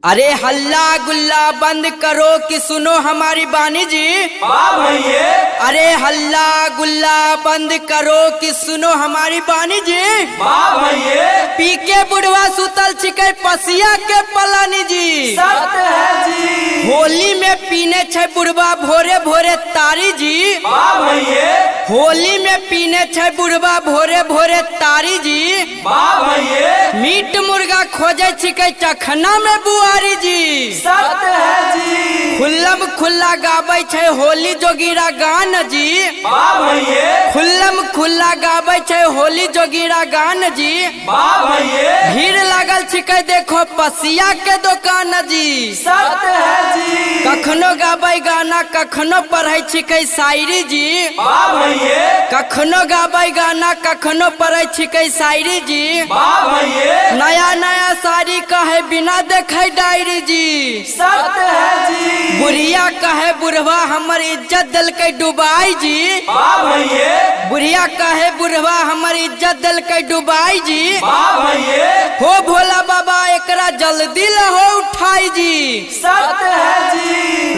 अरे हल्ला गुल्ला बंद करो कि सुनो हमारी बानी जी। अरे हल्ला गुल्ला बंद करो कि सुनो हमारी बानी जी। पी के बुढ़वा सुतल छिके पसिया के पलानी जी। होली में पीने छे बुढ़वा भोरे भोरे तारी जी। होली में पीने छे बुढ़वा भोरे भोरे तारी जी। मीट मुर्गा खोजे छिके चखना में बुआरी जी। खुल्लम खुल्ला गाबै छे होली जोगीरा गान जी। खुल्लम खुल्ला गाबै छे होली जोगीरा गान जी। भीड़ लागल छिके देखो पसिया के दुकान जी। कखनो गाबै गाना कखनो पढ़ै छिके शायरी जी। कखनो गाबै गाना कखनो पढ़ै छिके शायरी जी। नया नया साड़ी कहे बिना देखे डायरी जी। बुढ़िया कहे बुढ़वा हमर इज्जत दिल के डुबाई जी। बुढ़िया कहे बुढ़वा हमर इज्जत दिल के डुबाई जी। हो भोला बाबा एकरा जल्दी लहो उठाई जी।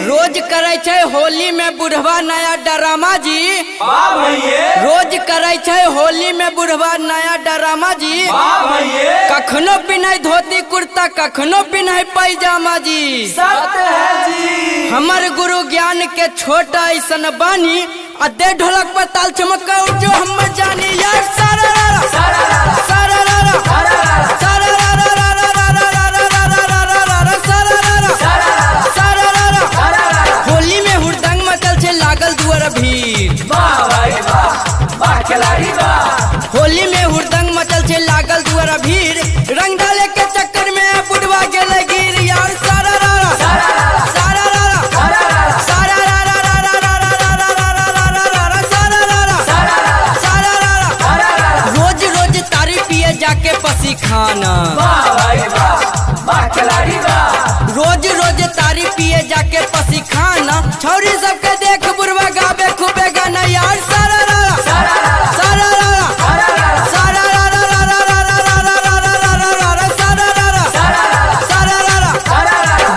रोज करे छे होली में बुढ़वा नया ड्रामा जी। रोज करे छे होली में बुढ़वा नया ड्रामा जी। कखनो पिन्है धोती कुर्ता कखनो पिन्है पैजामा जी। हमर गुरु ज्ञान के छोटा ऐसन बानी अदे ढोलक पर ताल चमका जो हम जानी यार सारा होली में हुड़दंग मचल छे लागल दुआर भीड़। होली में हुड़दंग मचल छे लागल दुआर भीड़। रंग डाले के चक्कर में बुढ़वा गेले गिर यार सारा रोज रोज तारी पिए जाके पसी खाना। रोज रोज तारी पिए जाके पसी खाना। छौरी सबके देख बुढ़वा गावे खूबे गाना यार सारा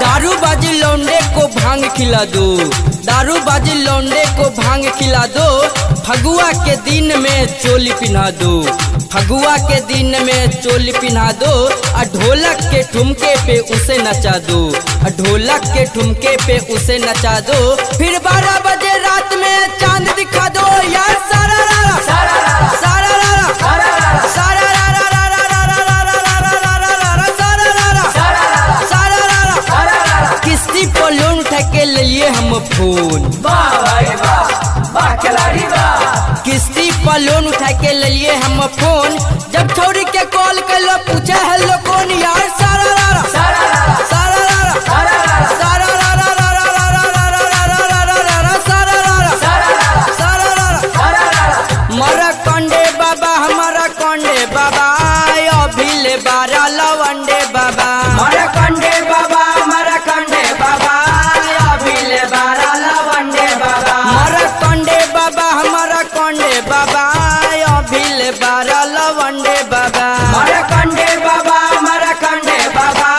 दारू बाजी लौंडे को भांग खिला दो। दारू बाजी लौंडे को भांग खिला दो। फगुआ के दिन में चोली पिन्हा दो। फगुआ के दिन में चोली पिन्हा दो। ढोलक के ठुमके पे उसे नचा दो। ढोलक के ठुमके पे उसे नचा दो। फिर 12 बजे रात में चांद दिखा दो यार सारा किस्ती पर लोन उठा के ले लिए हम फोन। किस्ती पर लोन उठा के ले लिए हम फोन। जब छौरी के कॉल कर लो पूछे हेलो कौन यार मरा कंडे बाबा हमारा कंडे बाबा अभिले बारा लवंडे बाबा। मरा कंडे बाबा हमारा कंडे बाबा अभिले बारा लवंडे बाबा। मरा कंडे बाबा हमारा कंडे बाबा अभिले बारा लवंडे बाबा। मरा कंडे बाबा हमारा कंडे बाबा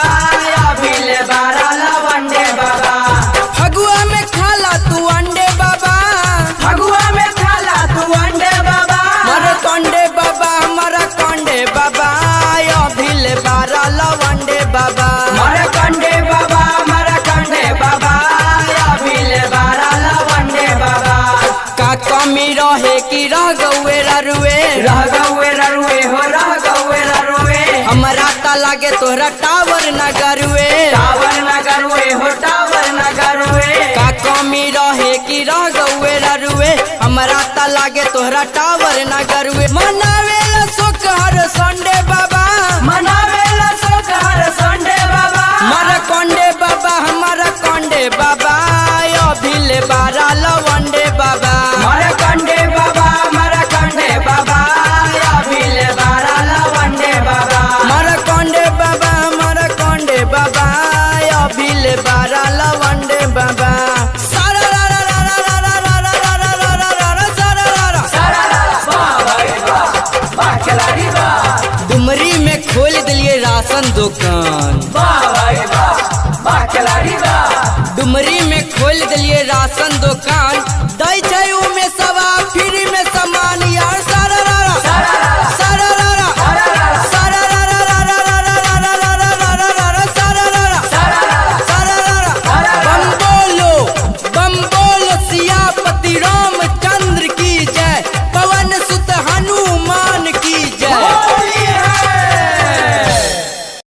अभिले बारा लवंडे बाबा। फगुआ में खाला तू अंडे बाबा। फगुआ में खाला तू अंडे बाबा। मरा कंडे बाबा हमारा कंडे बाबा अभिले बारा लवंडे बाबा। मरा कंडे बाबा हमारा कंडे बाबा अभिले बारा लवंडे बाबा। का कमी रहे कि रह गौए ररुए हो रह गौए ररुए। हमरा ता लागे तोहरा टावर न गरुए हो टावर न गरुए। का कमी रहे कि रह गौए ररुए। हमरा ता लागे तोहरा टावर न गरुए। मनावेला सुख हर संडे बाबा। मनावेला सुख हर संडे बाबा। मरा कंडे बाबा हमारा कंडे बाबा अभिले बारा लवंडे बाबा। मरा कंडे बाबा हमारा कंडे बाबा अभिले बारा लवंडे बाबा। मरा कंडे बाबा हमारा कंडे बाबा अभिले बारा लवंडे बाबा। डुमरी में खोल दिलिए राशन दुकान। कहाँ